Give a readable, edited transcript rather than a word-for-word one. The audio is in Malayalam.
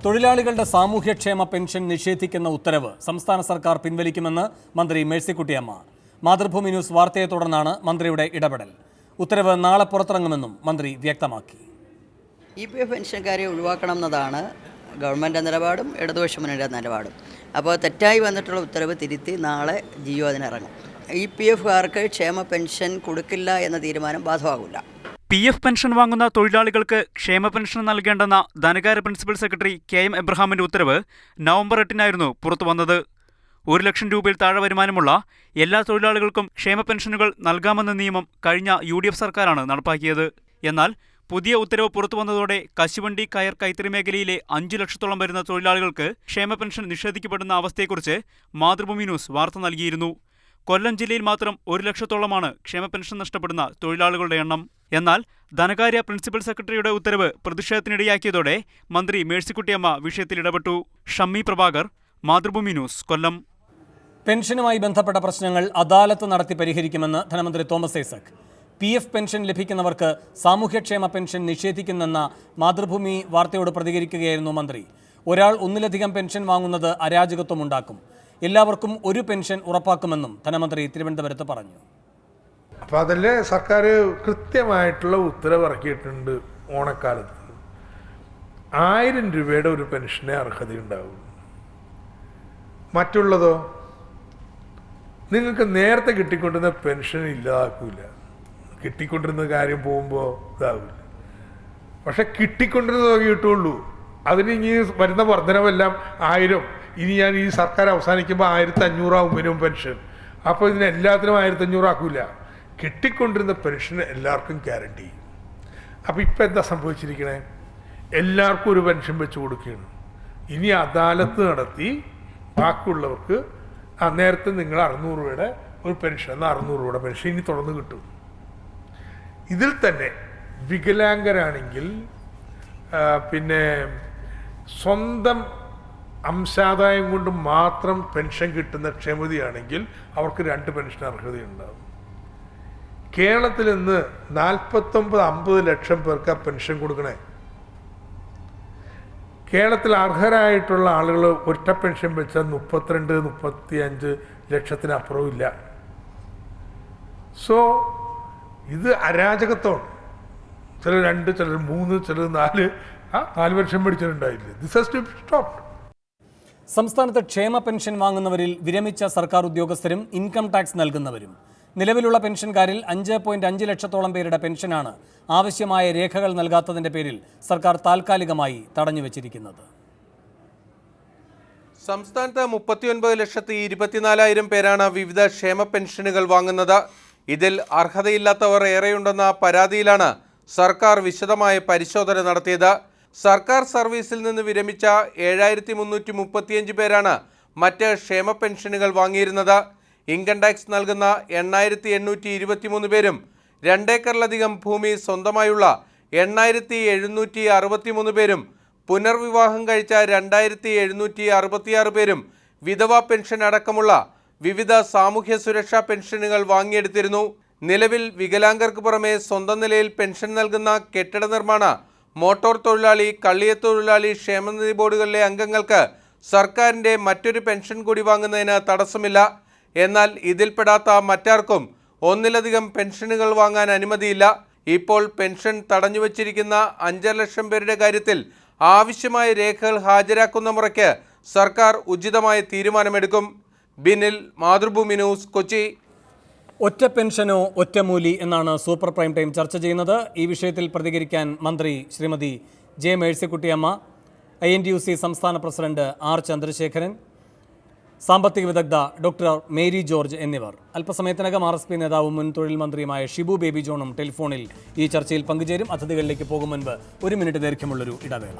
തൊഴിലാളികളുടെ സാമൂഹ്യക്ഷേമ പെൻഷൻ നിഷേധിക്കുന്ന ഉത്തരവ് സംസ്ഥാന സർക്കാർ പിൻവലിക്കുമെന്ന് മന്ത്രി മേഴ്സിക്കുട്ടിയമ്മ. മാതൃഭൂമി ന്യൂസ് വാർത്തയെ തുടർന്നാണ് മന്ത്രിയുടെ ഇടപെടൽ. ഉത്തരവ് നാളെ പുറത്തിറങ്ങുമെന്നും മന്ത്രി വ്യക്തമാക്കി. EPF പെൻഷൻകാരെ ഒഴിവാക്കണം എന്നതാണ് ഗവൺമെൻറ് നിലപാടും ഇടതുപക്ഷ മുന്നണിയുടെ നിലപാടും. അപ്പോൾ തെറ്റായി വന്നിട്ടുള്ള ഉത്തരവ് തിരുത്തി നാളെ ജിയോ അതിനിറങ്ങും. EPFകാർക്ക് ക്ഷേമ പെൻഷൻ കൊടുക്കില്ല എന്ന തീരുമാനം ബാധകമാകില്ല. PF പെൻഷൻ വാങ്ങുന്ന തൊഴിലാളികൾക്ക് ക്ഷേമ പെൻഷൻ നൽകേണ്ടെന്ന ധനകാര്യ പ്രിൻസിപ്പൽ സെക്രട്ടറി KM എബ്രഹാമിന്റെ ഉത്തരവ് നവംബർ 8-നായിരുന്നു പുറത്തുവന്നത്. 1 ലക്ഷം രൂപയിൽ താഴെ വരുമാനമുള്ള എല്ലാ തൊഴിലാളികൾക്കും ക്ഷേമ പെൻഷനുകൾ നൽകാമെന്ന നിയമം കഴിഞ്ഞ UDF സർക്കാരാണ് നടപ്പാക്കിയത്. എന്നാൽ പുതിയ ഉത്തരവ് പുറത്തുവന്നതോടെ കശുവണ്ടി, കയർ, കൈത്തറി മേഖലയിലെ 5 ലക്ഷത്തോളം വരുന്ന തൊഴിലാളികൾക്ക് ക്ഷേമ പെൻഷൻ നിഷേധിക്കപ്പെടുന്ന അവസ്ഥയെക്കുറിച്ച് മാതൃഭൂമി ന്യൂസ് വാർത്ത നൽകിയിരുന്നു. കൊല്ലം ജില്ലയിൽ മാത്രം 1 ലക്ഷത്തോളമാണ് ക്ഷേമ പെൻഷൻ നഷ്ടപ്പെടുന്ന തൊഴിലാളികളുടെ എണ്ണം. എന്നാൽ ധനകാര്യ പ്രിൻസിപ്പൽ സെക്രട്ടറിയുടെ ഉത്തരവ് പ്രതിഷേധത്തിനിടയാക്കിയതോടെ മന്ത്രി മേഴ്സിക്കുട്ടിയമ്മ വിഷയത്തിൽ ഇടപെട്ടു. ഷമ്മി പ്രഭാകർ, മാതൃഭൂമി ന്യൂസ്, കൊല്ലം. പെൻഷനുമായി ബന്ധപ്പെട്ട പ്രശ്നങ്ങൾ അദാലത്ത് നടത്തി പരിഹരിക്കുമെന്ന് ധനമന്ത്രി തോമസ് ഐസക്. PF പെൻഷൻ ലഭിക്കുന്നവർക്ക് സാമൂഹ്യക്ഷേമ പെൻഷൻ നിഷേധിക്കുന്നെന്ന മാതൃഭൂമി വാർത്തയോട് പ്രതികരിക്കുകയായിരുന്നു മന്ത്രി. ഒരാൾ ഒന്നിലധികം പെൻഷൻ വാങ്ങുന്നത് അരാജകത്വമുണ്ടാക്കും. എല്ലാവർക്കും ഒരു പെൻഷൻ ഉറപ്പാക്കുമെന്നും ധനമന്ത്രി തിരുവനന്തപുരത്ത് പറഞ്ഞു. അപ്പോൾ അതിൽ സർക്കാർ കൃത്യമായിട്ടുള്ള ഉത്തരവ് ഇറക്കിയിട്ടുണ്ട്. ഓണക്കാലത്ത് 1000 രൂപയുടെ ഒരു പെൻഷന് അർഹതയുണ്ടാവും. മറ്റുള്ളതോ നിങ്ങൾക്ക് നേരത്തെ കിട്ടിക്കൊണ്ടിരുന്ന പെൻഷൻ ഇല്ലാതാക്കില്ല. കിട്ടിക്കൊണ്ടിരുന്ന കാര്യം പോകുമ്പോൾ ഇതാവില്ല. പക്ഷെ കിട്ടിക്കൊണ്ടിരുന്നത് കിട്ടുള്ളൂ. അതിന് ഇനി വരുന്ന വർധനവെല്ലാം 1000. ഇനി ഞാൻ ഈ സർക്കാർ അവസാനിക്കുമ്പോൾ 1500 ആവും മിനിമം പെൻഷൻ. അപ്പോൾ ഇതിനെല്ലാത്തിനും 1500 ആക്കില്ല. കിട്ടിക്കൊണ്ടിരുന്ന പെൻഷൻ എല്ലാവർക്കും ഗ്യാരണ്ടി. അപ്പോൾ ഇപ്പം എന്താ സംഭവിച്ചിരിക്കണേ? എല്ലാവർക്കും ഒരു പെൻഷൻ വെച്ച് കൊടുക്കുകയാണ്. ഇനി അദാലത്ത് നടത്തി ബാക്കിയുള്ളവർക്ക് നേരത്തെ നിങ്ങൾ 600 രൂപയുടെ ഒരു പെൻഷൻ എന്നാൽ 600 രൂപയുടെ പെൻഷൻ ഇനി തുടർന്ന് കിട്ടും. ഇതിൽ തന്നെ വികലാംഗരാണെങ്കിൽ പിന്നെ സ്വന്തം അംശാദായം കൊണ്ട് മാത്രം പെൻഷൻ കിട്ടുന്ന ക്ഷമതയാണെങ്കിൽ അവർക്ക് 2 പെൻഷൻ അർഹതയുണ്ടാകും. കേരളത്തിൽ ഇന്ന് 49-50 ലക്ഷം പേർക്ക് ആ പെൻഷൻ കൊടുക്കണേ. കേരളത്തിൽ അർഹരായിട്ടുള്ള ആളുകൾ ഒറ്റ പെൻഷൻ വെച്ചാൽ 32-35 ലക്ഷത്തിനപ്പുറവും ഇല്ല. സോ ഇത് അരാജകത്വമാണ്. ചിലർ 2, ചിലർ 3, ചിലർ 4 പെൻഷൻ മേടിച്ചിട്ടുണ്ടായില്ലേ. This has to be stopped. സംസ്ഥാനത്ത് ക്ഷേമ പെൻഷൻ വാങ്ങുന്നവരിൽ വിരമിച്ച സർക്കാർ ഉദ്യോഗസ്ഥരും ഇൻകം ടാക്സ് നൽകുന്നവരും. നിലവിലുള്ള പെൻഷൻകാരിൽ 5.5 ലക്ഷത്തോളം പേരുടെ പെൻഷനാണ് ആവശ്യമായ രേഖകൾ നൽകാത്തതിന്റെ പേരിൽ സർക്കാർ താൽക്കാലികമായി തടഞ്ഞുവച്ചിരിക്കുന്നത്. സംസ്ഥാനത്ത് 39,24,000 പേരാണ് വിവിധ ക്ഷേമ പെൻഷനുകൾ വാങ്ങുന്നത്. ഇതിൽ അർഹതയില്ലാത്തവർ ഏറെയുണ്ടെന്ന പരാതിയിലാണ് സർക്കാർ വിശദമായ പരിശോധന നടത്തിയത്. സർക്കാർ സർവീസിൽ നിന്ന് വിരമിച്ച 7,335 പേരാണ് മറ്റ് ക്ഷേമ പെൻഷനുകൾ വാങ്ങിയിരുന്നത്. ഇൻകം ടാക്സ് നൽകുന്ന 8,823 പേരും 2 ഏക്കറിലധികം ഭൂമി സ്വന്തമായുള്ള 8,763 പേരും പുനർവിവാഹം കഴിച്ച 2,766 പേരും വിധവാ പെൻഷൻ അടക്കമുള്ള വിവിധ സാമൂഹ്യ സുരക്ഷാ പെൻഷനുകൾ വാങ്ങിയെടുത്തിരുന്നു. നിലവിൽ വികലാംഗർക്ക് പുറമെ സ്വന്തം നിലയിൽ പെൻഷൻ നൽകുന്ന കെട്ടിട നിർമ്മാണ, മോട്ടോർ തൊഴിലാളി, കള്ളിയത്തൊഴിലാളി ക്ഷേമനിധി ബോർഡുകളിലെ അംഗങ്ങൾക്ക് സർക്കാരിൻ്റെ മറ്റൊരു പെൻഷൻ കൂടി വാങ്ങുന്നതിന് തടസ്സമില്ല. എന്നാൽ ഇതിൽപ്പെടാത്ത മറ്റാർക്കും ഒന്നിലധികം പെൻഷനുകൾ വാങ്ങാൻ അനുമതിയില്ല. ഇപ്പോൾ പെൻഷൻ തടഞ്ഞുവച്ചിരിക്കുന്ന 5 ലക്ഷം പേരുടെ കാര്യത്തിൽ ആവശ്യമായ രേഖകൾ ഹാജരാക്കുന്ന മുറയ്ക്ക് സർക്കാർ ഉചിതമായ തീരുമാനമെടുക്കും. ബിനിൽ, മാതൃഭൂമി ന്യൂസ്, കൊച്ചി. ഒറ്റ പെൻഷനോ ഒറ്റമൂലി എന്നാണ് സൂപ്പർ പ്രൈം ടൈം ചർച്ച ചെയ്യുന്നത്. ഈ വിഷയത്തിൽ പ്രതികരിക്കാൻ മന്ത്രി ശ്രീമതി ജെ മേഴ്സിക്കുട്ടിയമ്മ, INTUC സംസ്ഥാന പ്രസിഡന്റ് R ചന്ദ്രശേഖരൻ, സാമ്പത്തിക വിദഗ്ധ ഡോക്ടർ മേരി ജോർജ് എന്നിവർ. അല്പസമയത്തിനകം RSP നേതാവും മുൻ തൊഴിൽ മന്ത്രിയുമായ ഷിബു ബേബി ജോണും ടെലിഫോണിൽ ഈ ചർച്ചയിൽ പങ്കുചേരും. അതിഥികളിലേക്ക് പോകും മുൻപ് 1 മിനിറ്റ് ദൈർഘ്യമുള്ളൊരു ഇടവേള.